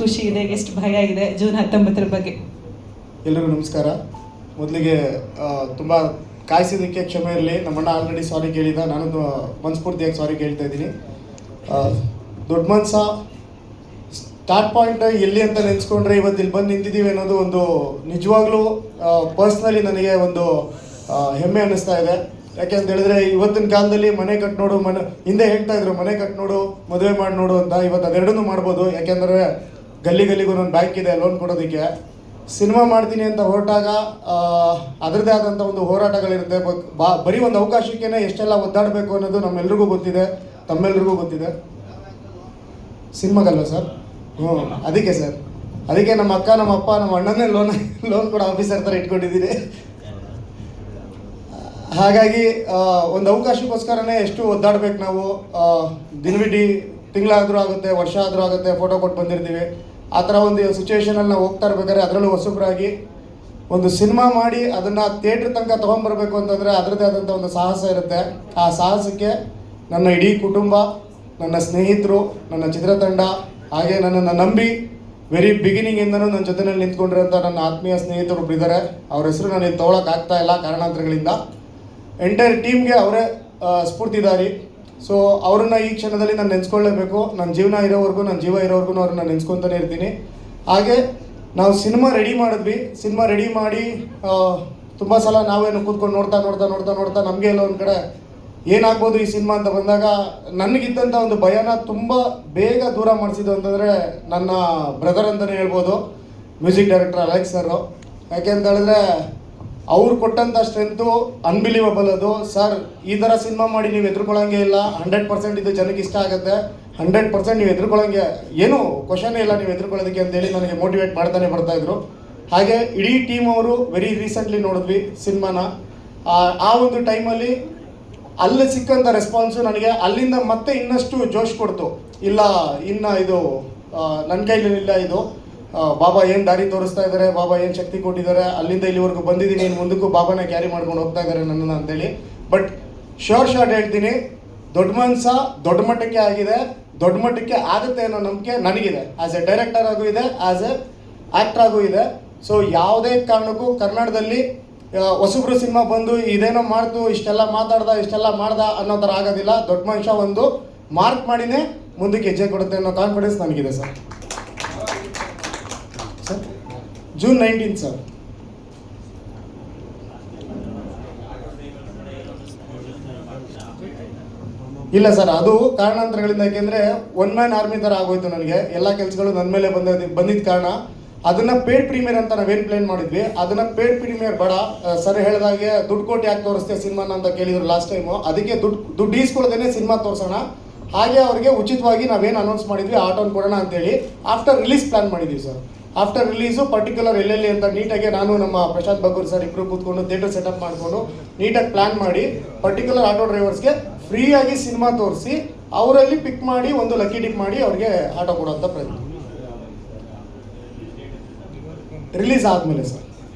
ಖುಷಿ ಇದೆ, ಎಷ್ಟು ಭಯ ಇದೆ ಜೂನ್ 19 ಬಗ್ಗೆ. ಎಲ್ಲರಿಗೂ ನಮಸ್ಕಾರ. ಮೊದಲಿಗೆ ತುಂಬ ಕಾಯಿಸಿದ್ದಕ್ಕೆ ಕ್ಷಮೆ ಇರಲಿ. ನಮ್ಮಣ್ಣ ಆಲ್ರೆಡಿ ಸಾರಿ ಕೇಳಿದ, ನಾನು ಮನಸ್ಫೂರ್ತಿಯಾಗಿ ಸಾರಿ ಕೇಳ್ತಾ ಇದ್ದೀನಿ. ದೊಡ್ಡ ಮನ್ಸ ಸ್ಟಾರ್ಟ್ ಪಾಯಿಂಟ್ ಎಲ್ಲಿ ಅಂತ ನೆನೆಸ್ಕೊಂಡ್ರೆ ಇವತ್ತು ಇಲ್ಲಿ ಬಂದು ನಿಂತಿದ್ದೀವಿ ಅನ್ನೋದು ಒಂದು ನಿಜವಾಗ್ಲೂ ಪರ್ಸ್ನಲಿ ನನಗೆ ಒಂದು ಹೆಮ್ಮೆ ಅನ್ನಿಸ್ತಾ ಇದೆ. ಯಾಕೆ ಅಂತ ಹೇಳಿದ್ರೆ ಇವತ್ತಿನ ಕಾಲದಲ್ಲಿ ಮನೆ ಕಟ್ ನೋಡು, ಹಿಂದೆ ಹೇಳ್ತಾ ಇದ್ರು ಮನೆ ಕಟ್ ನೋಡು, ಮದುವೆ ಮಾಡಿ ನೋಡು ಅಂತ. ಇವತ್ತು ಅದೆರಡನ್ನೂ ಮಾಡ್ಬೋದು. ಯಾಕೆಂದರೆ ಗಲ್ಲಿಗೂ ನನ್ನ ಬ್ಯಾಂಕ್ ಇದೆ ಲೋನ್ ಕೊಡೋದಕ್ಕೆ. ಸಿನಿಮಾ ಮಾಡ್ತೀನಿ ಅಂತ ಹೊರಟಾಗ ಅದರದ್ದೇ ಆದಂಥ ಒಂದು ಹೋರಾಟಗಳಿರುತ್ತೆ. ಬರೀ ಒಂದು ಅವಕಾಶಕ್ಕೇ ಎಷ್ಟೆಲ್ಲ ಒದ್ದಾಡಬೇಕು ಅನ್ನೋದು ನಮ್ಮೆಲ್ರಿಗೂ ಗೊತ್ತಿದೆ, ತಮ್ಮೆಲ್ರಿಗೂ ಗೊತ್ತಿದೆ. ಸಿನಿಮಾಗಲ್ವ ಸರ್? ಅದಕ್ಕೆ ಸರ್, ಅದಕ್ಕೆ ನಮ್ಮ ಅಕ್ಕ, ನಮ್ಮ ಅಪ್ಪ, ನಮ್ಮ ಅಣ್ಣನೇ ಲೋನ್ ಕೊಡೋ ಆಫೀಸರ್ ಥರ ಇಟ್ಕೊಂಡಿದ್ದೀನಿ. ಹಾಗಾಗಿ ಒಂದು ಅವಕಾಶಕ್ಕೋಸ್ಕರನೇ ಎಷ್ಟು ಒದ್ದಾಡ್ಬೇಕು ನಾವು. ದಿನವಿಡೀ ತಿಂಗಳಾದರೂ ಆಗುತ್ತೆ, ವರ್ಷ ಆದರೂ ಆಗುತ್ತೆ, ಫೋಟೋ ಕೊಟ್ಟು ಬಂದಿರ್ತೀವಿ. ಆ ಥರ ಒಂದು ಸಿಚುವೇಷನಲ್ಲಿ ನಾವು ಹೋಗ್ತಾ ಇರ್ಬೇಕಾದ್ರೆ ಅದರಲ್ಲೂ ಹೊಸಬ್ರಾಗಿ ಒಂದು ಸಿನಿಮಾ ಮಾಡಿ ಅದನ್ನು ಥಿಯೇಟ್ರ್ ತನಕ ತೊಗೊಂಬರ್ಬೇಕು ಅಂತಂದರೆ ಅದರದ್ದೇ ಆದಂಥ ಒಂದು ಸಾಹಸ ಇರುತ್ತೆ. ಆ ಸಾಹಸಕ್ಕೆ ನನ್ನ ಇಡೀ ಕುಟುಂಬ, ನನ್ನ ಸ್ನೇಹಿತರು, ನನ್ನ ಚಿತ್ರತಂಡ, ಹಾಗೆ ನನ್ನನ್ನು ನಂಬಿ ವೆರಿ ಬಿಗಿನಿಂಗಿಂದನೂ ನನ್ನ ಜೊತೆಯಲ್ಲಿ ನಿಂತ್ಕೊಂಡಿರೋಂಥ ನನ್ನ ಆತ್ಮೀಯ ಸ್ನೇಹಿತರು ಇದ್ದಾರೆ. ಅವ್ರ ಹೆಸರು ನನಗೆ ತೊಗೊಳಕ್ಕಾಗ್ತಾ ಇಲ್ಲ ಕಾರಣಾಂತರಗಳಿಂದ. ಎಂಟೈರ್ ಟೀಮ್ಗೆ ಅವರೇ ಸ್ಫೂರ್ತಿದಾರಿ. ಸೊ ಅವ್ರನ್ನ ಈ ಕ್ಷಣದಲ್ಲಿ ನಾನು ನೆನೆಸ್ಕೊಳ್ಳೇಬೇಕು. ನನ್ನ ಜೀವನ ಇರೋವರೆಗೂ, ನನ್ನ ಜೀವ ಇರೋವರೆಗೂ ಅವ್ರನ್ನ ನೆನೆಸ್ಕೊತಾನೆ ಇರ್ತೀನಿ. ಹಾಗೆ ನಾವು ಸಿನಿಮಾ ರೆಡಿ ಮಾಡಿದ್ವಿ. ಸಿನಿಮಾ ರೆಡಿ ಮಾಡಿ ತುಂಬ ಸಲ ನಾವೇನು ಕೂತ್ಕೊಂಡು ನೋಡ್ತಾ ನಮಗೆ ಎಲ್ಲ ಒಂದು ಕಡೆ ಏನಾಗ್ಬೋದು ಈ ಸಿನಿಮಾ ಅಂತ ಬಂದಾಗ ನನಗಿದ್ದಂಥ ಒಂದು ಭಯನ ತುಂಬ ಬೇಗ ದೂರ ಮಾಡಿಸಿದ್ದು ಅಂತಂದರೆ ನನ್ನ ಬ್ರದರ್ ಅಂತಲೇ ಹೇಳ್ಬೋದು, ಮ್ಯೂಸಿಕ್ ಡೈರೆಕ್ಟರ್ ಅಲೆಕ್ಸ್ ಸರ್. ಯಾಕೆ ಅಂತ ಹೇಳಿದ್ರೆ ಅವ್ರು ಕೊಟ್ಟಂಥ ಸ್ಟ್ರೆಂತು ಅನ್ಬಿಲೀವಬಲ್. ಅದು ಸರ್ ಈ ಥರ ಸಿನಿಮಾ ಮಾಡಿ ನೀವು ಎದುರ್ಕೊಳ್ಳೋಂಗೆ ಇಲ್ಲ, 100% ಇದು ಜನಕ್ಕೆ ಇಷ್ಟ ಆಗುತ್ತೆ, 100% ನೀವು ಎದುರ್ಕೊಳ್ಳೋಂಗೆ ಏನೂ ಕ್ವಶನೇ ಇಲ್ಲ ನೀವು ಎದುರ್ಕೊಳ್ಳೋದಕ್ಕೆ ಅಂತೇಳಿ ನನಗೆ ಮೋಟಿವೇಟ್ ಮಾಡ್ತಾನೆ ಬರ್ತಾಯಿದ್ರು. ಹಾಗೆ ಇಡೀ ಟೀಮ್ ಅವರು ವೆರಿ ರೀಸೆಂಟ್ಲಿ ನೋಡಿದ್ವಿ ಸಿನಿಮಾನ. ಆ ಒಂದು ಟೈಮಲ್ಲಿ ಅಲ್ಲಿ ಸಿಕ್ಕಂಥ ರೆಸ್ಪಾನ್ಸು ನನಗೆ ಅಲ್ಲಿಂದ ಮತ್ತೆ ಇನ್ನಷ್ಟು ಜೋಶ್ ಕೊಡ್ತು. ಇಲ್ಲ ಇನ್ನು ಇದು ನನ್ನ ಕೈಲಿಲ್ಲ, ಇದು ಬಾಬಾ ಏನು ದಾರಿ ತೋರಿಸ್ತಾ ಇದ್ದಾರೆ, ಬಾಬಾ ಏನು ಶಕ್ತಿ ಕೊಟ್ಟಿದ್ದಾರೆ, ಅಲ್ಲಿಂದ ಇಲ್ಲಿವರೆಗೂ ಬಂದಿದ್ದೀನಿ, ಇನ್ನು ಮುಂದಕ್ಕೂ ಬಾಬಾನೇ ಕ್ಯಾರಿ ಮಾಡ್ಕೊಂಡು ಹೋಗ್ತಾ ಇದ್ದಾರೆ ನನ್ನನ್ನು ಅಂತೇಳಿ. ಬಟ್ ಶಾರ್ಟ್ ಹೇಳ್ತೀನಿ, ದೊಡ್ಡ ಮನಸ ದೊಡ್ಡ ಮಟ್ಟಕ್ಕೆ ಆಗಿದೆ, ದೊಡ್ಡ ಮಟ್ಟಕ್ಕೆ ಆಗುತ್ತೆ ಅನ್ನೋ ನಂಬಿಕೆ ನನಗಿದೆ. ಆ್ಯಸ್ ಎ ಡೈರೆಕ್ಟರ್ ಆಗೂ ಇದೆ, ಆ್ಯಸ್ ಎ ಆ್ಯಕ್ಟರ್ ಆಗೂ ಇದೆ. ಸೊ ಯಾವುದೇ ಕಾರಣಕ್ಕೂ ಕನ್ನಡದಲ್ಲಿ ಹೊಸಬ್ರು ಸಿನಿಮಾ ಬಂದು ಇದೇನೋ ಮಾಡ್ತು, ಇಷ್ಟೆಲ್ಲ ಮಾಡ್ದ ಅನ್ನೋ ಥರ ಆಗೋದಿಲ್ಲ. ದೊಡ್ಡ ಮನುಷ್ಯ ಒಂದು ಮಾರ್ಕ್ ಮಾಡಿನೇ ಮುಂದಕ್ಕೆ ಹೆಜ್ಜೆ ಕೊಡುತ್ತೆ ಅನ್ನೋ ಕಾನ್ಫಿಡೆನ್ಸ್ ನನಗಿದೆ ಸರ್. June 19 sir. ಇಲ್ಲ ಸರ್, ಅದು ಕಾರಣಾಂತರಗಳಿಂದ. ಯಾಕೆಂದರೆ ಒನ್ ಮ್ಯಾನ್ ಆರ್ಮಿ ಥರ ಆಗೋಯ್ತು ನನಗೆ. ಎಲ್ಲ ಕೆಲಸಗಳು ನನ್ನ ಮೇಲೆ ಬಂದಿದ್ದ ಕಾರಣ ಅದನ್ನು ಪೇಡ್ ಪ್ರೀಮಿಯರ್ ಅಂತ ನಾವೇನು ಪ್ಲೇನ್ ಮಾಡಿದ್ವಿ, ಅದನ್ನು ಪೇಡ್ ಪ್ರೀಮಿಯರ್ ಬೇಡ. ಸರ್ ಹೇಳಿದಾಗೆ ದುಡ್ಡು ಕೊಟ್ಟು ಯಾಕೆ ತೋರಿಸ್ತೇವೆ ಸಿನಿಮಾನ ಅಂತ ಕೇಳಿದ್ರು ಲಾಸ್ಟ್ ಟೈಮು. ಅದಕ್ಕೆ ದುಡ್ಡು ಈಸ್ಕೊಳ್ಳೋದೇ ಸಿನಿಮಾ ತೋರಿಸೋಣ. ಹಾಗೆ ಅವ್ರಿಗೆ ಉಚಿತವಾಗಿ ನಾವೇನು ಅನೌನ್ಸ್ ಮಾಡಿದ್ವಿ ಆಟೋನ್ ಕೊಡೋಣ ಅಂತೇಳಿ ಆಫ್ಟರ್ ರಿಲೀಸ್ ಪ್ಲ್ಯಾನ್ ಮಾಡಿದ್ವಿ ಸರ್. ಆಫ್ಟರ್ ರಿಲೀಸು ಪರ್ಟಿಕ್ಯುಲರ್ ಎಲ್ಲೆಲ್ಲಿ ಅಂತ ನೀಟಾಗಿ ನಾನು ನಮ್ಮ ಪ್ರಶಾಂತ್ ಬಗ್ಗೂರ್ ಸರ್ ಇಬ್ಬರು ಕೂತ್ಕೊಂಡು ಥಿಯೇಟರ್ ಸೆಟಪ್ ಮಾಡಿಕೊಂಡು ನೀಟಾಗಿ ಪ್ಲ್ಯಾನ್ ಮಾಡಿ ಪರ್ಟಿಕ್ಯುಲರ್ ಆಟೋ ಡ್ರೈವರ್ಸ್ಗೆ ಫ್ರೀಯಾಗಿ ಸಿನಿಮಾ ತೋರಿಸಿ ಅವರಲ್ಲಿ ಪಿಕ್ ಮಾಡಿ ಒಂದು ಲಕ್ಕಿ ಟಿಪ್ ಮಾಡಿ ಅವ್ರಿಗೆ ಆಟೋ ಕೊಡೋಂಥ ಪ್ರಯತ್ನ. ರಿಲೀಸ್ ಆದಮೇಲೆ ಸರ್,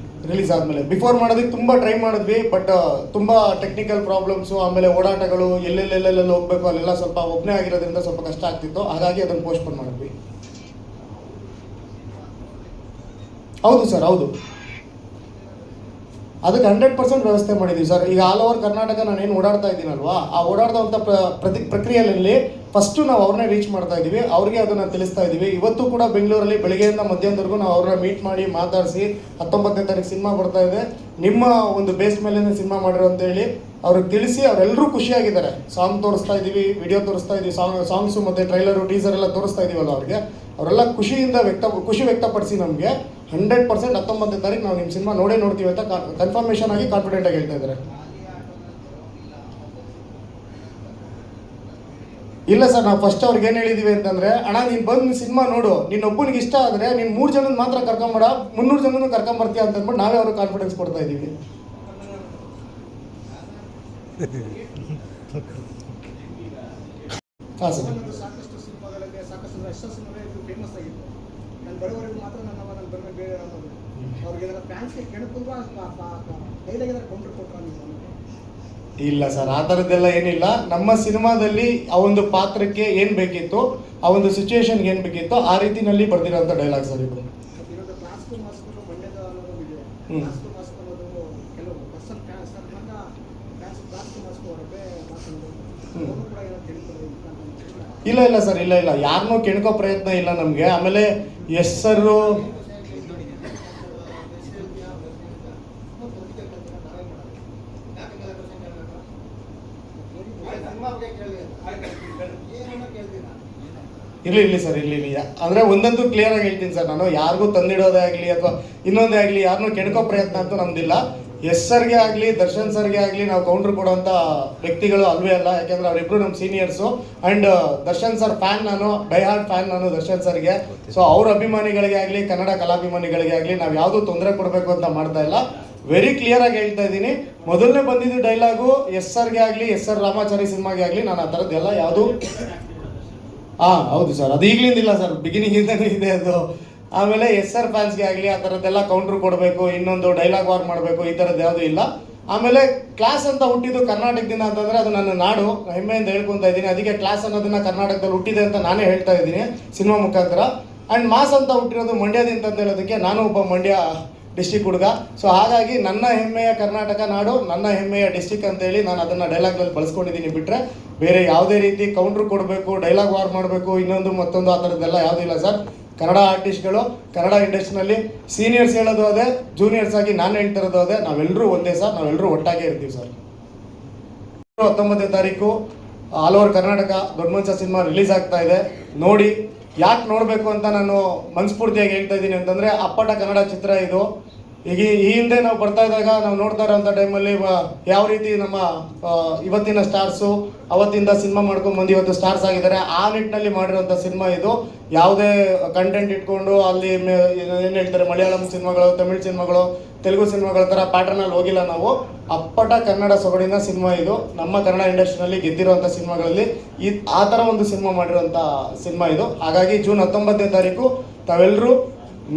ರಿಲೀಸ್ ಆದಮೇಲೆ. ಬಿಫೋರ್ ಮಾಡೋದಕ್ಕೆ ತುಂಬ ಟ್ರೈ ಮಾಡಿದ್ವಿ, ಬಟ್ ತುಂಬ ಟೆಕ್ನಿಕಲ್ ಪ್ರಾಬ್ಲಮ್ಸು, ಆಮೇಲೆ ಓಡಾಟಗಳು, ಎಲ್ಲೆಲ್ಲೆಲ್ಲೆಲ್ಲ ಹೋಗಬೇಕು ಅಲ್ಲೆಲ್ಲ ಸ್ವಲ್ಪ ಒಬ್ಬನೇ ಆಗಿರೋದ್ರಿಂದ ಸ್ವಲ್ಪ ಕಷ್ಟ ಆಗ್ತಿತ್ತು. ಹಾಗಾಗಿ ಅದನ್ನು ಪೋಸ್ಟ್ಪೋನ್ ಮಾಡಿದ್ವಿ. ಹೌದು ಸರ್, ಹೌದು. ಅದಕ್ಕೆ 100% ವ್ಯವಸ್ಥೆ ಮಾಡಿದ್ದೀವಿ ಸರ್. ಈಗ ಆಲ್ ಓವರ್ ಕರ್ನಾಟಕ ನಾನೇನು ಓಡಾಡ್ತಾ ಇದ್ದೀನಲ್ವಾ, ಆ ಓಡಾಡ್ದಂಥ ಪ್ರಕ್ರಿಯೆಯಲ್ಲಿ ಫಸ್ಟು ನಾವು ಅವ್ರನ್ನೇ ರೀಚ್ ಮಾಡ್ತಾ ಇದ್ದೀವಿ, ಅವ್ರಿಗೆ ಅದನ್ನು ತಿಳಿಸ್ತಾ ಇದ್ದೀವಿ. ಇವತ್ತು ಕೂಡ ಬೆಂಗಳೂರಲ್ಲಿ ಬೆಳಗ್ಗೆಯಿಂದ ಮಧ್ಯಾಹ್ನದವರೆಗೂ ನಾವು ಅವ್ರನ್ನ ಮೀಟ್ ಮಾಡಿ ಮಾತಾಡಿಸಿ 19ನೇ ತಾರೀಕು ಸಿನಿಮಾ ಬರ್ತಾ ಇದೆ, ನಿಮ್ಮ ಒಂದು ಬೇಸ್ ಮೇಲೆ ಸಿನಿಮಾ ಮಾಡಿರೋ ಅಂತೇಳಿ ಅವ್ರಿಗೆ ತಿಳಿಸಿ ಅವರೆಲ್ಲರೂ ಖುಷಿಯಾಗಿದ್ದಾರೆ. ಸಾಂಗ್ ತೋರಿಸ್ತಾ ಇದ್ದೀವಿ, ವಿಡಿಯೋ ತೋರಿಸ್ತಾ ಇದ್ದೀವಿ, ಸಾಂಗ್ಸು ಮತ್ತು ಟ್ರೈಲರು, ಟೀಸರ್ ಎಲ್ಲ ತೋರಿಸ್ತಾ ಇದ್ದೀವಲ್ಲ ಅವ್ರಿಗೆ. ಅವರೆಲ್ಲ ಖುಷಿ ವ್ಯಕ್ತಪಡಿಸಿ ನಮಗೆ 100% 19ನೇ ತಾರೀಕು ನಾವು ನಿಮ್ಮ ಸಿನಿಮಾ ನೋಡ್ತೀವಿ ಅಂತ ಕನ್ಫರ್ಮೇಷನ್ ಆಗಿ ಕಾನ್ಫಿಡೆಂಟಾಗಿ ಹೇಳ್ತಾ ಇದ್ದಾರೆ. ಇಲ್ಲ ಸರ್, ನಾವು ಫಸ್ಟ್ ಅವ್ರಿಗೆ ಏನು ಹೇಳಿದ್ದೀವಿ ಅಂತಂದರೆ, ಅಣ್ಣ ನೀನು ಬಂದು ಸಿನಿಮಾ ನೋಡು, ನಿನ್ನ ಒಬ್ಬನಿಗೆ ಇಷ್ಟ ಆದರೆ ನೀನು 3 ಜನನ ಮಾತ್ರ ಕರ್ಕೊಂಬೇಡ, 300 ಜನನೂ ಕರ್ಕೊಂಬರ್ತೀಯ ಅಂತಂದ್ಬಿಟ್ಟು ನಾವೇ ಅವ್ರಿಗೆ ಕಾನ್ಫಿಡೆನ್ಸ್ ಕೊಡ್ತಾ ಇದ್ದೀವಿ. ಹಾಂ ಸರ್. ಸಾಕಷ್ಟು ಸಿನಿಮಾಗಳಲ್ಲಿ ಸಾಕಷ್ಟು ಫೇಮಸ್ ಆಗಿತ್ತು. ನಾನು ಬರೋವರೆಗೂ ಮಾತ್ರ ನನ್ನ ಬರಬೇಕು ಬೇರೆ ಅನ್ನೋದು. ಅವ್ರಿಗೆ ಇದರ ಫ್ಯಾನ್ಸ್ಗೆ ಕೆಣಕಿದ್ರು ಡೈಲಾಗ್ ಕೌಂಟರ್ ಕೊಟ್ಟರು ನೀವು ಇಲ್ಲ ಸರ್, ಆ ಥರದ್ದೆಲ್ಲ ಏನಿಲ್ಲ. ನಮ್ಮ ಸಿನಿಮಾದಲ್ಲಿ ಆ ಒಂದು ಪಾತ್ರಕ್ಕೆ ಏನು ಬೇಕಿತ್ತು, ಆ ಒಂದು ಸಿಚುವೇಶನ್ಗೆ ಏನು ಬೇಕಿತ್ತು, ಆ ರೀತಿನಲ್ಲಿ ಬರ್ದಿರೋಂಥ ಡೈಲಾಗ್ ಸರ್ ಇದು. ಇರೋದು ಕ್ಲಾಸ್ಗೂ ಮಾಸ್ಕು ಮಂಡ್ಯದ ಅನ್ನೋದು ಇದೆ. ಹ್ಮ್. ಕ್ಲಾಸ್ಗೂ ಮಾಸ್ಕ್ ಅನ್ನೋದು ಕೆಲವು ಪರ್ಸನ್ ಸರ್ ನನ್ನ ಕ್ಲಾಸ್ಗೂ ಮಾಸ್ಕ್ ಹೊರಗೆ ಮಾತಾಡೋದು ಹ್ಮ್. ಅವರು ಕೂಡ ಏನೋ ತಿಳ್ಕೊಳ್ಳೋದು. ಇಲ್ಲ ಸರ್, ಇಲ್ಲ ಯಾರನ್ನೂ ಕೆಣ್ಕೋ ಪ್ರಯತ್ನ ಇಲ್ಲ ನಮಗೆ. ಆಮೇಲೆ ಎಸ್ ಸರು ಇರಲಿ ಸರ್, ಇಲ್ಲಿ ಅಂದರೆ ಒಂದಂತೂ ಕ್ಲಿಯರ್ ಆಗಿ ಹೇಳ್ತೀನಿ ಸರ್, ನಾನು ಯಾರಿಗೂ ತಂದಿಡೋದೇ ಆಗಲಿ ಅಥವಾ ಇನ್ನೊಂದೇ ಆಗಲಿ ಯಾರನ್ನೂ ಕೆಣ್ಕೋ ಪ್ರಯತ್ನ ಅಂತೂ ನಮ್ದಿಲ್ಲ. ಎಸ್ ಸರ್ಗೆ ಆಗಲಿ ದರ್ಶನ್ ಸರ್ಗೆ ಆಗಲಿ ನಾವು ಕೌಂಟ್ರ್ ಕೊಡೋಂಥ ವ್ಯಕ್ತಿಗಳು ಅಲ್ವೇ ಅಲ್ಲ. ಯಾಕೆಂದರೆ ಅವರಿಬ್ಬರು ನಮ್ಮ seniors and Darshan sir fan, ನಾನು ಡೈ ಹಾರ್ಟ್ ಫ್ಯಾನ್ ನಾನು ದರ್ಶನ್ ಸರ್ಗೆ. ಸೊ ಅವ್ರ ಅಭಿಮಾನಿಗಳಿಗೆ ಆಗಲಿ ಕನ್ನಡ ಕಲಾಭಿಮಾನಿಗಳಿಗೆ ಆಗಲಿ ನಾವು ಯಾವುದೂ ತೊಂದರೆ ಕೊಡಬೇಕು ಅಂತ ಮಾಡ್ತಾ ಇಲ್ಲ. ವೆರಿ ಕ್ಲಿಯರ್ ಆಗಿ ಹೇಳ್ತಾ ಇದ್ದೀನಿ, ಮೊದಲನೇ ಬಂದಿದ್ದು ಡೈಲಾಗು ಎಸ್ ಸರ್ಗೆ ಆಗಲಿ ಎಸ್ ಆರ್ ರಾಮಾಚಾರಿ ಸಿನಿಮಾಗೆ ಆಗಲಿ ನಾನು ಆ ಥರದ್ದೆಲ್ಲ ಯಾವುದು ಹೌದು ಸರ್, ಅದು ಈಗಲಿಂದಿಲ್ಲ ಸರ್, ಬಿಗಿನಿಂಗಿಂದನೂ ಇದೆ ಅದು. ಆಮೇಲೆ ಎಸ್ ಆರ್ ಫ್ಯಾನ್ಸ್ಗೆ ಆಗಲಿ ಆ ಥರದ್ದೆಲ್ಲ ಕೌಂಟ್ರ್ ಕೊಡಬೇಕು, ಇನ್ನೊಂದು ಡೈಲಾಗ್ ವಾರ್ ಮಾಡಬೇಕು, ಈ ಥರದ್ದು ಯಾವುದೂ ಇಲ್ಲ. ಆಮೇಲೆ ಕ್ಲಾಸ್ ಅಂತ ಹುಟ್ಟಿದ್ದು ಕರ್ನಾಟಕದಿಂದ ಅಂತಂದರೆ ಅದು ನನ್ನ ನಾಡು, ಹೆಮ್ಮೆಯಿಂದ ಹೇಳ್ಕೊತಾ ಇದ್ದೀನಿ. ಅದಕ್ಕೆ ಕ್ಲಾಸ್ ಅನ್ನೋದನ್ನ ಕರ್ನಾಟಕದಲ್ಲಿ ಹುಟ್ಟಿದೆ ಅಂತ ನಾನೇ ಹೇಳ್ತಾ ಇದ್ದೀನಿ ಸಿನಿಮಾ ಮುಖಾಂತರ. ಆ್ಯಂಡ್ ಮಾಸ್ ಅಂತ ಹುಟ್ಟಿರೋದು ಮಂಡ್ಯದಿಂದ ಅಂತ ಹೇಳೋದಕ್ಕೆ ನಾನು ಒಬ್ಬ ಮಂಡ್ಯ ಡಿಸ್ಟಿಕ್ ಹುಡುಗ. ಸೊ ಹಾಗಾಗಿ ನನ್ನ ಹೆಮ್ಮೆಯ ಕರ್ನಾಟಕ ನಾಡು, ನನ್ನ ಹೆಮ್ಮೆಯ ಡಿಸ್ಟಿಕ್ ಅಂತೇಳಿ ನಾನು ಅದನ್ನು ಡೈಲಾಗ್ನಲ್ಲಿ ಬಳಸ್ಕೊಂಡಿದ್ದೀನಿ. ಬಿಟ್ಟರೆ ಬೇರೆ ಯಾವುದೇ ರೀತಿ ಕೌಂಟ್ರ್ ಕೊಡಬೇಕು, ಡೈಲಾಗ್ ವಾರ್ ಮಾಡಬೇಕು, ಇನ್ನೊಂದು ಮತ್ತೊಂದು ಆ ಥರದ್ದೆಲ್ಲ ಯಾವುದೂ ಇಲ್ಲ ಸರ್. ಕನ್ನಡ ಆರ್ಟಿಸ್ಟ್ಗಳು ಕನ್ನಡ ಇಂಡಸ್ಟ್ರಿನಲ್ಲಿ ಸೀನಿಯರ್ಸ್ ಹೇಳೋದು ಅದೇ, ಜೂನಿಯರ್ಸ್ ಆಗಿ ನಾನು ಹೇಳ್ತಿರೋದು ಅದೇ, ನಾವೆಲ್ಲರೂ ಒಂದೇ ಸರ್, ನಾವೆಲ್ಲರೂ ಒಟ್ಟಾಗೆ ಇರ್ತೀವಿ ಸರ್. 19ನೇ ತಾರೀಕು ಆಲ್ ಓವರ್ ಕರ್ನಾಟಕ ದೊಡ್ಡ ಮನುಷ್ಯ ಸಿನಿಮಾ ರಿಲೀಸ್ ಆಗ್ತಾ ಇದೆ. ನೋಡಿ, ಯಾಕೆ ನೋಡಬೇಕು ಅಂತ ನಾನು ಮನಸ್ಫೂರ್ತಿಯಾಗಿ ಹೇಳ್ತಾ ಇದ್ದೀನಿ ಅಂತಂದರೆ, ಅಪ್ಪಟ ಕನ್ನಡ ಚಿತ್ರ ಇದು. ಈಗ ಈ ಹಿಂದೆ ನಾವು ಬರ್ತಾ ಇದ್ದಾಗ ನಾವು ನೋಡ್ತಾ ಇರೋಂಥ ಟೈಮಲ್ಲಿ ಯಾವ ರೀತಿ ನಮ್ಮ ಇವತ್ತಿನ ಸ್ಟಾರ್ಸು ಅವತ್ತಿಂದ ಸಿನಿಮಾ ಮಾಡ್ಕೊಂಡು ಬಂದು ಇವತ್ತು ಸ್ಟಾರ್ಸ್ ಆಗಿದ್ದಾರೆ, ಆ ನಿಟ್ಟಿನಲ್ಲಿ ಮಾಡಿರೋಂಥ ಸಿನಿಮಾ ಇದು. ಯಾವುದೇ ಕಂಟೆಂಟ್ ಇಟ್ಕೊಂಡು ಅಲ್ಲಿ ಏನು ಹೇಳ್ತಾರೆ ಮಲಯಾಳಂ ಸಿನಿಮಾಗಳು, ತಮಿಳ್ ಸಿನಿಮಾಗಳು, ತೆಲುಗು ಸಿನಿಮಾಗಳ ಥರ ಪ್ಯಾಟರ್ನಲ್ಲಿ ಹೋಗಿಲ್ಲ ನಾವು. ಅಪ್ಪಟ ಕನ್ನಡ ಸೊಗಡಿನ ಸಿನಿಮಾ ಇದು. ನಮ್ಮ ಕನ್ನಡ ಇಂಡಸ್ಟ್ರಿನಲ್ಲಿ ಗೆದ್ದಿರೋಂಥ ಸಿನಿಮಾಗಳಲ್ಲಿ ಆ ಥರ ಒಂದು ಸಿನಿಮಾ ಮಾಡಿರೋಂಥ ಸಿನಿಮಾ ಇದು. ಹಾಗಾಗಿ ಜೂನ್ 19ನೇ ತಾರೀಕು ತಾವೆಲ್ಲರೂ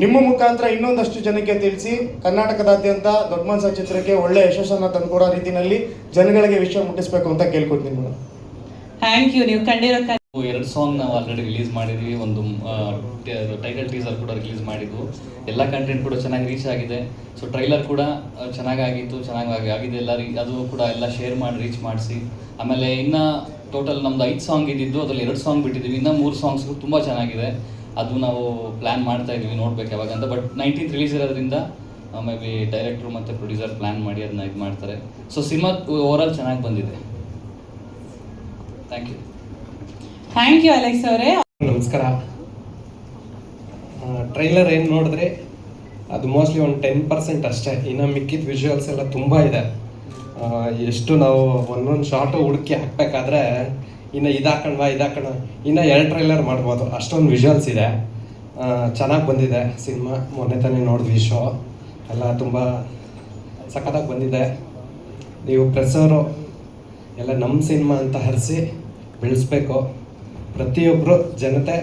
ನಿಮ್ಮ ಮುಖಾಂತರ ಇನ್ನೊಂದಷ್ಟು ಜನಕ್ಕೆ ತಿಳಿಸಿ ಕರ್ನಾಟಕದಾದ್ಯಂತ ದೊಡ್ಡ ಮನುಷ್ಯ ಚಿತ್ರಕ್ಕೆ ಒಳ್ಳೆ ಯಶಸ್ಸನ್ನು ತಂದುಕೊಡೋ ರೀತಿಯಲ್ಲಿ ಜನಗಳಿಗೆ ವಿಷಯ ಮುಟ್ಟಿಸ್ಬೇಕು ಅಂತ ಕೇಳ್ಕೊಡ್ತೀನಿ ಮೇಡಮ್. Thank you. ನೀವು ಕಂಡಿರೋ 2 ಸಾಂಗ್ ನಾವು ಆಲ್ರೆಡಿ ರಿಲೀಸ್ ಮಾಡಿದ್ವಿ. ಒಂದು ಟೈಟಲ್ ಟೀಸರ್ ಕೂಡ ರಿಲೀಸ್ ಮಾಡಿದ್ವು. ಎಲ್ಲ ಕಂಟೆಂಟ್ ಕೂಡ ಚೆನ್ನಾಗಿ ರೀಚ್ ಆಗಿದೆ. ಸೊ ಟ್ರೈಲರ್ ಕೂಡ ಚೆನ್ನಾಗಾಗಿತ್ತು, ಚೆನ್ನಾಗಿ ಆಗಿದೆ. ಅದು ಕೂಡ ಎಲ್ಲ ಶೇರ್ ಮಾಡಿ ರೀಚ್ ಮಾಡಿಸಿ. ಆಮೇಲೆ ಇನ್ನು ಟೋಟಲ್ ನಮ್ದು 5 ಸಾಂಗ್ ಇದ್ದಿದ್ದು, ಅದರಲ್ಲಿ 2 ಸಾಂಗ್ ಬಿಟ್ಟಿದ್ದೀವಿ. ಇನ್ನು 3 ಸಾಂಗ್ಸ್ಗೂ ತುಂಬ ಚೆನ್ನಾಗಿದೆ. ಅದು ನಾವು ಪ್ಲ್ಯಾನ್ ಮಾಡ್ತಾ ಇದ್ವಿ, ನೋಡ್ಬೇಕು ಯಾವಾಗಂತ. ಬಟ್ 19th ರಿಲೀಸ್ ಇರೋದ್ರಿಂದ ಮೇ ಬಿ ಡೈರೆಕ್ಟ್ರು ಮತ್ತು ಪ್ರೊಡ್ಯೂಸರ್ ಪ್ಲ್ಯಾನ್ ಮಾಡಿ ಅದನ್ನ ಇದು ಮಾಡ್ತಾರೆ. ಸೊ ಸಿನಿಮಾ ಓವರಾಲ್ ಚೆನ್ನಾಗಿ ಬಂದಿದೆ. ಥ್ಯಾಂಕ್ ಯು ಅಲೆಕ್ಸ್ ಅವರೇ. ನಮಸ್ಕಾರ. ಟ್ರೈಲರ್ ಏನು ನೋಡಿದ್ರೆ ಅದು ಮೋಸ್ಟ್ಲಿ ಒಂದು 10% ಅಷ್ಟೇ. ಇನ್ನು ಮಿಕ್ಕಿದ ವಿಜುವಲ್ಸ್ ಎಲ್ಲ ತುಂಬ ಇದೆ. ಎಷ್ಟು ನಾವು ಒಂದೊಂದು ಶಾರ್ಟು ಹುಡುಕಿ ಹಾಕಬೇಕಾದ್ರೆ ಇನ್ನು ಇದಾಕಣ್ವಾ ಇನ್ನು 2 ಟ್ರೈಲರ್ ಮಾಡ್ಬೋದು, ಅಷ್ಟೊಂದು ವಿಜುವಲ್ಸ್ ಇದೆ. ಚೆನ್ನಾಗಿ ಬಂದಿದೆ ಸಿನಿಮಾ. ಮೊನ್ನೆ ತಾನೇ ನೋಡಿದ್ವಿ ಶೋ ಎಲ್ಲ, ತುಂಬ ಸಖತ್ತಾಗಿ ಬಂದಿದೆ. ನೀವು ಪ್ರೆಸ್ಸವರು ಎಲ್ಲ ನಮ್ಮ ಸಿನಿಮಾ ಅಂತ ಹರಿಸಿ ಬೆಳೆಸ್ಬೇಕು. ಪ್ರತಿಯೊಬ್ಬರು ಜನತೆ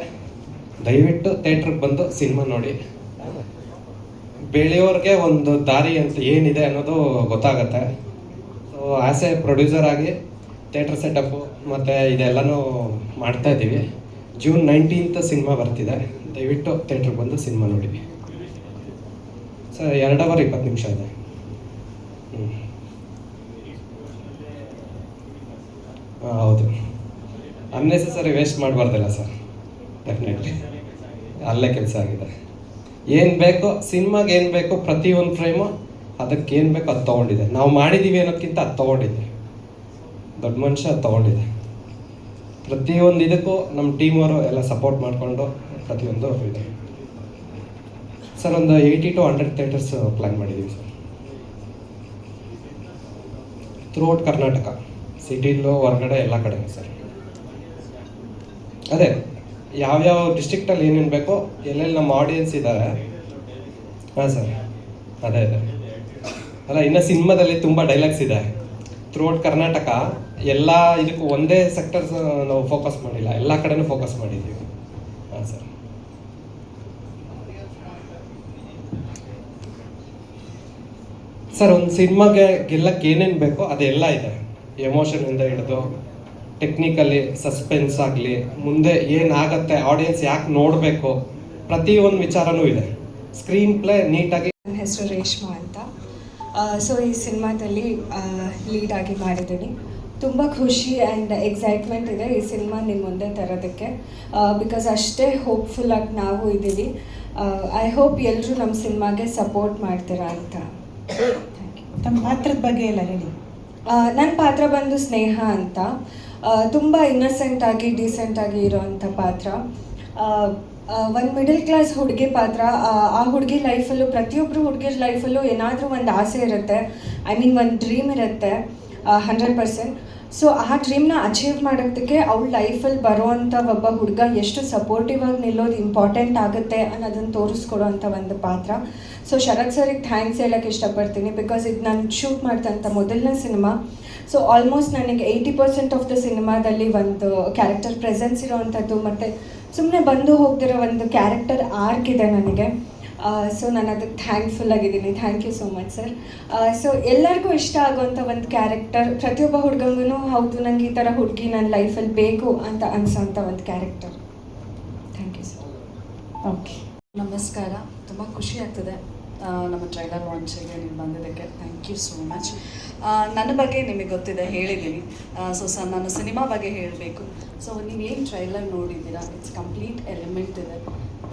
ದಯವಿಟ್ಟು ಥಿಯೇಟ್ರಿಗೆ ಬಂದು ಸಿನಿಮಾ ನೋಡಿ. ಬೆಳೆಯೋರಿಗೆ ಒಂದು ದಾರಿ ಅಂತ ಏನಿದೆ ಅನ್ನೋದು ಗೊತ್ತಾಗತ್ತೆ. ಸೊ ಆ್ಯಸ್ ಎ ಪ್ರೊಡ್ಯೂಸರ್ ಆಗಿ ಥಿಯೇಟ್ರ್ ಸೆಟಪ್ಪು ಮತ್ತು ಇದೆಲ್ಲನೂ ಮಾಡ್ತಾಯಿದ್ದೀವಿ. ಜೂನ್ 19th ಸಿನಿಮಾ ಬರ್ತಿದೆ. ದಯವಿಟ್ಟು ಥಿಯೇಟ್ರಿಗೆ ಬಂದು ಸಿನಿಮಾ ನೋಡಿ. ಸರ್ 2 ಅವರ್ 20 ನಿಮಿಷ ಇದೆ. ಹೌದು, ಅನ್ನೆಸೆಸರಿ ವೇಸ್ಟ್ ಮಾಡಬಾರ್ದಲ್ಲ ಸರ್. ಡೆಫಿನೆಟ್ಲಿ ಅಲ್ಲೇ ಕೆಲಸ ಆಗಿದೆ. ಏನು ಬೇಕೋ ಸಿನಿಮಾಗೆ, ಏನು ಬೇಕೋ ಪ್ರತಿಯೊಂದು ಫ್ರೇಮು ಅದಕ್ಕೆ ಏನು ಬೇಕೋ ಅದು ತೊಗೊಂಡಿದೆ. ನಾವು ಮಾಡಿದ್ದೀವಿ ಅನ್ನೋದಕ್ಕಿಂತ ಅದು ತೊಗೊಂಡಿದೆ. ದೊಡ್ಡ ಮನುಷ್ಯ ಅದು ತೊಗೊಂಡಿದೆ. ಪ್ರತಿಯೊಂದು ಇದಕ್ಕೂ ನಮ್ಮ ಟೀಮವರು ಎಲ್ಲ ಸಪೋರ್ಟ್ ಮಾಡಿಕೊಂಡು ಪ್ರತಿಯೊಂದು ಇದೆ ಸರ್. ಒಂದು 80 to 100 ಥಿಯೇಟರ್ಸ್ ಪ್ಲ್ಯಾನ್ ಮಾಡಿದ್ದೀವಿ ಸರ್, ಥ್ರೂಔಟ್ ಕರ್ನಾಟಕ, ಸಿಟಿಲೂ ಹೊರಗಡೆ ಎಲ್ಲ ಕಡೆ ಸರ್. ಅದೇ ಯಾವ್ಯಾವ ಡಿಸ್ಟ್ರಿಕ್ಟಲ್ಲಿ ಏನೇನು ಬೇಕೋ, ಎಲ್ಲೆಲ್ಲಿ ನಮ್ಮ ಆಡಿಯನ್ಸ್ ಇದ್ದಾರೆ. ಹಾಂ ಸರ್, ಅದೇ ಅಲ್ಲ, ಇನ್ನು ಸಿನಿಮಾದಲ್ಲಿ ತುಂಬ ಡೈಲಾಗ್ಸ್ ಇದೆ. ಥ್ರೂಔಟ್ ಕರ್ನಾಟಕ ಎಲ್ಲ ಇದಕ್ಕೂ ಒಂದೇ ಸೆಕ್ಟರ್ಸ್ ನಾವು ಫೋಕಸ್ ಮಾಡಿಲ್ಲ, ಎಲ್ಲ ಕಡೆನೂ ಫೋಕಸ್ ಮಾಡಿದ್ದೀವಿ. ಹಾಂ ಸರ್. ಸರ್, ಒಂದು ಸಿನಿಮಾಗೆ ಗೆಲ್ಲಕ್ಕೆ ಏನೇನು ಬೇಕೋ ಅದೆಲ್ಲ ಇದೆ. ಎಮೋಷನಿಂದ ಹಿಡಿದು ಟೆಕ್ನಿಕಲಿ ಸಸ್ಪೆನ್ಸ್ ಆಗಲಿ, ಮುಂದೆ ಏನಾಗತ್ತೆ, ಆಡಿಯನ್ಸ್ ಯಾಕೆ ನೋಡಬೇಕು, ಪ್ರತಿಯೊಂದು ವಿಚಾರನೂ ಇದೆ. ಸ್ಕ್ರೀನ್ ಪ್ಲೇ ನೀಟಾಗಿ. ನನ್ನ ಹೆಸರು ರೇಷ್ಮಾ ಅಂತ. ಸೊ ಈ ಸಿನಿಮಾದಲ್ಲಿ ಲೀಡ್ ಆಗಿ ಮಾಡಿದ್ದೀನಿ. ತುಂಬ ಖುಷಿ ಆ್ಯಂಡ್ ಎಕ್ಸೈಟ್ಮೆಂಟ್ ಇದೆ ಈ ಸಿನಿಮಾ ನಿಮ್ಮ ಮುಂದೆ ತರೋದಕ್ಕೆ, ಬಿಕಾಸ್ ಅಷ್ಟೇ ಹೋಪ್ಫುಲ್ಲಾಗಿ ನಾವು ಇದ್ದೀವಿ. ಐ ಹೋಪ್ ಎಲ್ಲರೂ ನಮ್ಮ ಸಿನಿಮಾಗೆ ಸಪೋರ್ಟ್ ಮಾಡ್ತೀರಾ ಅಂತ. Thank you. ತಮ್ಮ ಪಾತ್ರದ ಬಗ್ಗೆ ಎಲ್ಲ ಹೇಳಿ. ನನ್ನ ಪಾತ್ರ ಬಂದು ಸ್ನೇಹ ಅಂತ. ತುಂಬ ಇನ್ನಸೆಂಟಾಗಿ ಡೀಸೆಂಟಾಗಿ ಇರೋವಂಥ ಪಾತ್ರ. ಒಂದು ಮಿಡಲ್ ಕ್ಲಾಸ್ ಹುಡುಗಿ ಪಾತ್ರ. ಆ ಹುಡುಗಿ ಲೈಫಲ್ಲೂ, ಪ್ರತಿಯೊಬ್ಬರು ಹುಡುಗಿರ ಲೈಫಲ್ಲೂ ಏನಾದರೂ ಒಂದು ಆಸೆ ಇರುತ್ತೆ, ಐ ಮೀನ್ ಒಂದು ಡ್ರೀಮ್ ಇರುತ್ತೆ 100%. ಸೊ ಆ ಡ್ರೀಮ್ನ ಅಚೀವ್ ಮಾಡೋದಕ್ಕೆ ಅವಳ ಲೈಫಲ್ಲಿ ಬರೋವಂಥ ಒಬ್ಬ ಹುಡುಗ ಎಷ್ಟು ಸಪೋರ್ಟಿವ್ ಆಗಿ ನಿಲ್ಲೋದು ಇಂಪಾರ್ಟೆಂಟ್ ಆಗುತ್ತೆ ಅನ್ನೋದನ್ನು ತೋರಿಸ್ಕೊಡೋವಂಥ ಒಂದು ಪಾತ್ರ. ಸೊ ಶರತ್ ಸರಿಗೆ ಥ್ಯಾಂಕ್ಸ್ ಹೇಳೋಕ್ಕೆ ಇಷ್ಟಪಡ್ತೀನಿ, ಬಿಕಾಸ್ ಇದು ನಾನು ಶೂಟ್ ಮಾಡ್ತಂಥ ಮೊದಲನೇ ಸಿನಿಮಾ. ಸೊ ಆಲ್ಮೋಸ್ಟ್ ನನಗೆ 80% ಆಫ್ ದ ಸಿನಿಮಾದಲ್ಲಿ ಒಂದು ಕ್ಯಾರೆಕ್ಟರ್ ಪ್ರೆಸೆನ್ಸ್ ಇರೋವಂಥದ್ದು, ಮತ್ತು ಸುಮ್ಮನೆ ಬಂದು ಹೋಗ್ದಿರೋ ಒಂದು ಕ್ಯಾರೆಕ್ಟರ್ ಆರ್ಕ್ ಇದೆ ನನಗೆ. ಸೊ ನಾನು ಅದಕ್ಕೆ ಥ್ಯಾಂಕ್ಫುಲ್ ಆಗಿದ್ದೀನಿ. Thank you so much sir. So ಎಲ್ಲರಿಗೂ ಇಷ್ಟ ಆಗುವಂಥ ಒಂದು ಕ್ಯಾರೆಕ್ಟರ್, ಪ್ರತಿಯೊಬ್ಬ ಹುಡುಗಂಗೂ ಹೌದು ನನಗೆ ಈ ಥರ ಹುಡುಗಿ ನನ್ನ ಲೈಫಲ್ಲಿ ಬೇಕು ಅಂತ ಅನಿಸೋಂಥ ಒಂದು character. Thank you sir. Okay. ನಮಸ್ಕಾರ. ತುಂಬ ಖುಷಿ ಆಗ್ತದೆ ನಮ್ಮ ಟ್ರೈಲರ್ ಲಾಂಚಿಗೆ ನೀವು ಬಂದಿದ್ದಕ್ಕೆ. Thank you so much. ನನ್ನ ಬಗ್ಗೆ ನಿಮಗೆ ಗೊತ್ತಿದೆ, ಹೇಳಿದ್ದೀನಿ. ನಾನು ಸಿನಿಮಾ ಬಗ್ಗೆ ಹೇಳಬೇಕು. ಸೊ ನೀವೇನು ಟ್ರೈಲರ್ ನೋಡಿದ್ದೀರಾ, ಇಟ್ಸ್ ಕಂಪ್ಲೀಟ್ ಎಲಿಮೆಂಟ್ ಇದೆ,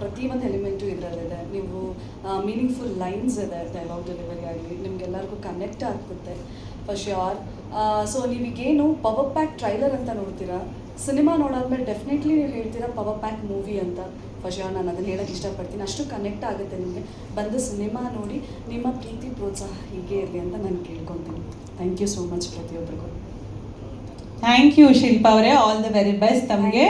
ಪ್ರತಿಯೊಂದು ಎಲಿಮೆಂಟು ಇದರಲ್ಲಿದೆ. ನೀವು ಮೀನಿಂಗ್ಫುಲ್ ಲೈನ್ಸ್ ಇದೆ, ಡೈಲಾಗ್ ಡೆಲಿವರಿ ಆಗಲಿ, ನಿಮಗೆಲ್ಲರಿಗೂ ಕನೆಕ್ಟ್ ಆಗುತ್ತೆ ಫಾರ್ ಶ್ಯೂರ್. ಸೊ ನೀವೀಗೇನು ಪವರ್ ಪ್ಯಾಕ್ ಟ್ರೈಲರ್ ಅಂತ ನೋಡ್ತೀರಾ, ಸಿನಿಮಾ ನೋಡಾದ್ಮೇಲೆ ಡೆಫಿನೆಟ್ಲಿ ನೀವು ಹೇಳ್ತೀರಾ ಪವರ್ ಪ್ಯಾಕ್ ಮೂವಿ ಅಂತ. ಫಾರ್ ಶ್ಯೂರ್ ನಾನು ಅದನ್ನು ಹೇಳೋಕ್ಕೆ ಇಷ್ಟಪಡ್ತೀನಿ. ಅಷ್ಟು ಕನೆಕ್ಟ್ ಆಗುತ್ತೆ ನಿಮಗೆ. ಬಂದು ಸಿನಿಮಾ ನೋಡಿ ನಿಮ್ಮ ಪ್ರೀತಿ ಪ್ರೋತ್ಸಾಹ ಹೀಗೆ ಇರಲಿ ಅಂತ ನಾನು ಕೇಳ್ಕೊತೀನಿ. ಥ್ಯಾಂಕ್ ಯು ಸೋ ಮಚ್ ಪ್ರತಿಯೊಬ್ಬರಿಗೂ. ಥ್ಯಾಂಕ್ ಯು ಶಿಲ್ಪಾ ಅವರೇ. ಆಲ್ ದ ವೆರಿ ಬೆಸ್ಟ್ ತಮಗೆ.